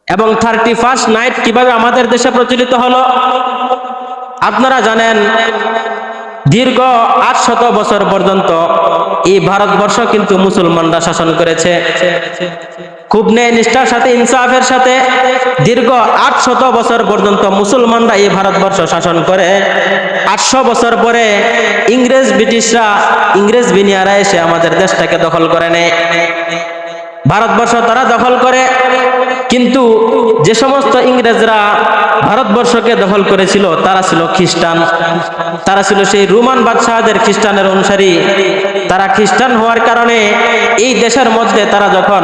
এবং 31st night কিভাবে আমাদের দেশে প্রচলিত হলো? আপনারা জানেন দীর্ঘ 800 বছর পর্যন্ত এই ভারতবর্ষ কিন্তু মুসলমানরা শাসন করেছে। খুব ন্যায় নিষ্ঠার সাথে, ইনসাফের সাথে দীর্ঘ 800 বছর পর্যন্ত মুসলমানরা এই ভারতবর্ষ শাসন করে। 800 বছর পরে ইংরেজ বিনিয়ারা এসে আমাদের দেশটাকে দখল করে নেয়। ভারতবর্ষ তারা দখল করে, কিন্তু যে সমস্ত ইংরেজরা ভারতবর্ষকে দখল করেছিল তারা ছিল খ্রিস্টান, তারা ছিল সেই রোমান বাদশাহদের খ্রিস্টানের অনুসারী। তারা খ্রিস্টান হওয়ার কারণে এই দেশের মধ্যে তারা যখন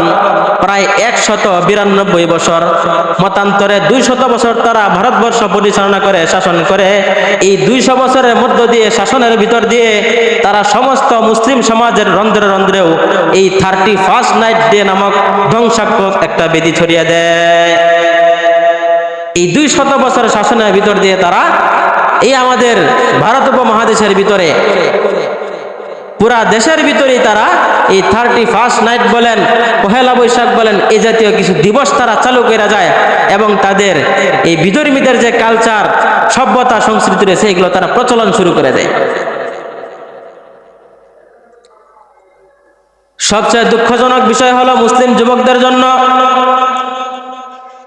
প্রায় 192 বছর, মতান্তরে 200 বছর তারা ভারতবর্ষ পরিচালনা করে, শাসন করে, এই 200 বছরের মধ্য দিয়ে, শাসনের ভিতর দিয়ে তারা সমস্ত মুসলিম সমাজের রন্ধ্রে রন্ধ্রেও এই 31st নাইট ডে নামক ধ্বংসাত্মক একটা বেদি ছড়িয়ে দেয়। এই 200 বছর শাসনের ভিতর দিয়ে তারা এই আমাদের ভারত উপমহাদেশের ভিতরে, পুরা দেশের ভিতরেই তারা এই 31st নাইট বলেন, পহেলা বৈশাখ বলেন, এই জাতীয় কিছু দিবস তারা চালু করে যায় এবং তাদের এই বিধর্মীদের যে কালচার, সভ্যতা, সংস্কৃতি রয়েছে এগুলো তারা প্রচলন শুরু করে দেয়। সবচেয়ে দুঃখজনক বিষয় হলো মুসলিম যুবকদের জন্য,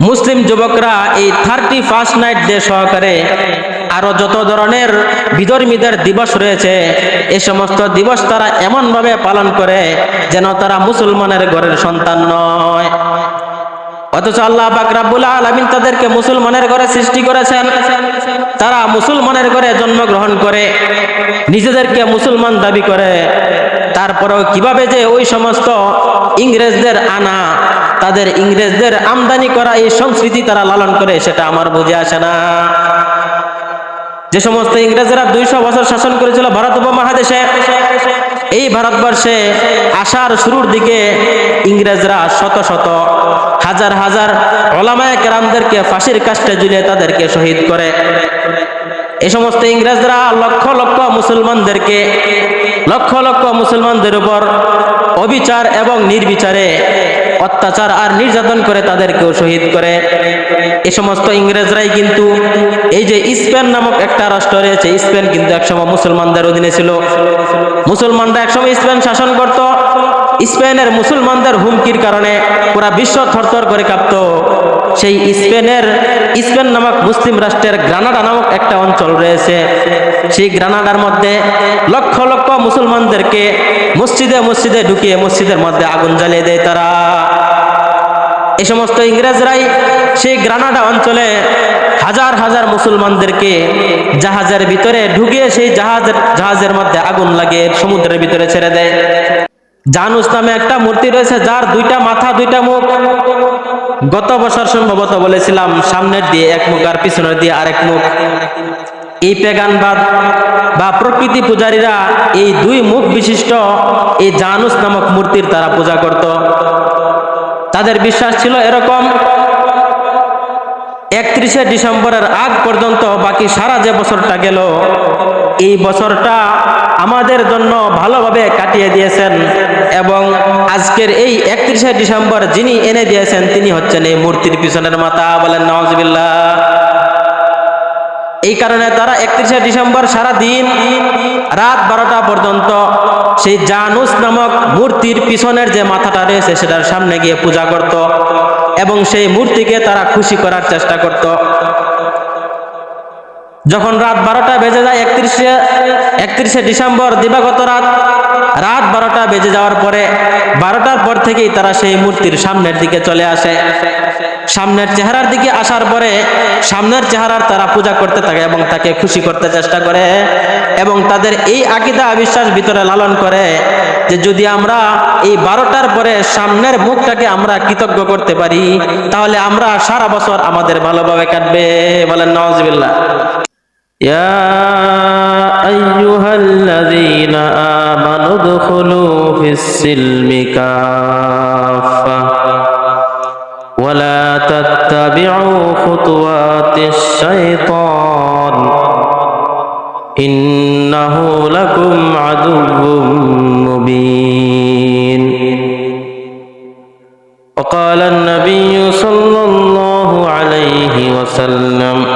মুসলিম যুবকরা এই 31st নাইট ডে সহকারে আরো যত ধরনের বিধর্মীদের দিবস রয়েছে এই সমস্ত দিবস তারা এমন ভাবে পালন করে যেন তারা মুসলমানের ঘরের সন্তান নয়। অথচ আল্লাহ পাক রব্বুল আলামিন তাদেরকে মুসলমানের ঘরে সৃষ্টি করেছেন। তারা মুসলমানের ঘরে জন্মগ্রহণ করে, নিজেদেরকে মুসলমান দাবি করে, তারপরেও কিভাবে যে ওই সমস্ত ইংরেজদের আনা, তাদের ইংরেজদের আমদানি করা এই সংস্কৃতি তারা লালন করে সেটা আমার বুঝে আসে না। যে সমস্ত ইংরেজরা 200 বছর শাসন করেছিল ভারত উপমহাদেশে, এই ভারতবর্ষে আসার শুরুর দিকে ইংরেজরা শত শত, হাজার হাজার ওলামায়ে কেরামদেরকে ফাঁসির কাস্টে ঝুলিয়ে তাদেরকে শহীদ করে। এই সমস্ত ইংরেজরা লক্ষ লক্ষ মুসলমানদেরকে, লক্ষ লক্ষ মুসলমানদের উপর অবিচার এবং নির্বিচারে অত্যাচার আর নির্যাতন করে তাদেরকেও শহীদ করে। এই সমস্ত ইংরেজরাই কিন্তু এই যে স্পেন নামক একটা রাষ্ট্র রয়েছে, স্পেন কিন্তু একসময় মুসলমানদের অধীনে ছিল। মুসলমানরা একসময় স্পেন শাসন করত। স্পেনের মুসলমানদের হুমকির কারণে পুরা বিশ্ব থরথর করে কাঁপত। সেই স্পেন নামক মুসলিম রাষ্ট্রের গ্রানাডা নামক একটা অঞ্চল রয়েছে। সেই গ্রানাডার মধ্যে লক্ষ লক্ষ মুসলমানদেরকে মসজিদে মসজিদে ঢুকিয়ে মসজিদের মধ্যে আগুন জ্বালিয়ে দেয় তারা। এই সমস্ত ইংরেজরাই সেই গ্রানাডা অঞ্চলে হাজার হাজার মুসলমানদেরকে জাহাজের ভিতরে ঢুকিয়ে সেই জাহাজের মধ্যে আগুন লাগিয়ে সমুদ্রের ভিতরে ছেড়ে দেয়। জানুস নামে একটা মূর্তি রয়েছে যার 2টা মাথা 2টা মুখ। গত বছর সম্ভবত বলেছিলাম সামনের দিয়ে এক মুখ আর পিছনের দিয়ে আরেক মুখ। এই পেগানবাদ বা প্রকৃতি পূজারীরা এই 2 মুখ বিশিষ্ট এই জানুস নামক মূর্তির তারা পূজা করত। তাদের বিশ্বাস ছিল এরকম, 31শে ডিসেম্বরের আগ পর্যন্ত বাকি সারা যে বছরটা গেল, এই বছরটা আমাদের জন্য ভালোভাবে কাটিয়ে দিয়েছেন এবং আজকের এই 31শে ডিসেম্বর যিনি এনে দিয়েছেন তিনি হচ্ছেন এই মূর্তির পিছনের মাথা। বলেন নাউজুবিল্লাহ। এই কারণে তারা 31শে ডিসেম্বর সারা দিন রাত 12টা পর্যন্ত সেই জানুস নামক মূর্তির পিছনের যে মাথাটা রয়েছে সেটার সামনে গিয়ে পূজা করত এবং সেই মূর্তিকে তারা খুশি করার চেষ্টা করত। যখন রাত 12টা বেজে যায়, 31শে ডিসেম্বর দিবাগত রাত 12টা বেজে যাওয়ার পরে 12টার পর থেকেই তারা সেই মূর্তির সামনের দিকে চলে আসে। সামনের চেহারার দিকে আসার পরে সামনের চেহারার তারা পূজা করতে থাকে এবং তাকে খুশি করতে চেষ্টা করে এবং তাদের এই আকীদা বিশ্বাস ভিতরে লালন করে যে যদি আমরা এই 12টার পরে সামনের মুখটাকে আমরা কৃতজ্ঞ করতে পারি তাহলে আমরা সারা বছর আমাদের ভালোভাবে কাটবে। বলেন নাউজুবিল্লাহ। ইয়া আইয়ুহাল্লাযীনা আমানু দুখুলু ফিস-সিলমি কাফা ওয়া লা তাত্তাবিউ খুতুওয়াতিশ শাইতান ইন্নাহু লাকুম আদুউম মুবিন। وقال النبي صلى الله عليه وسلم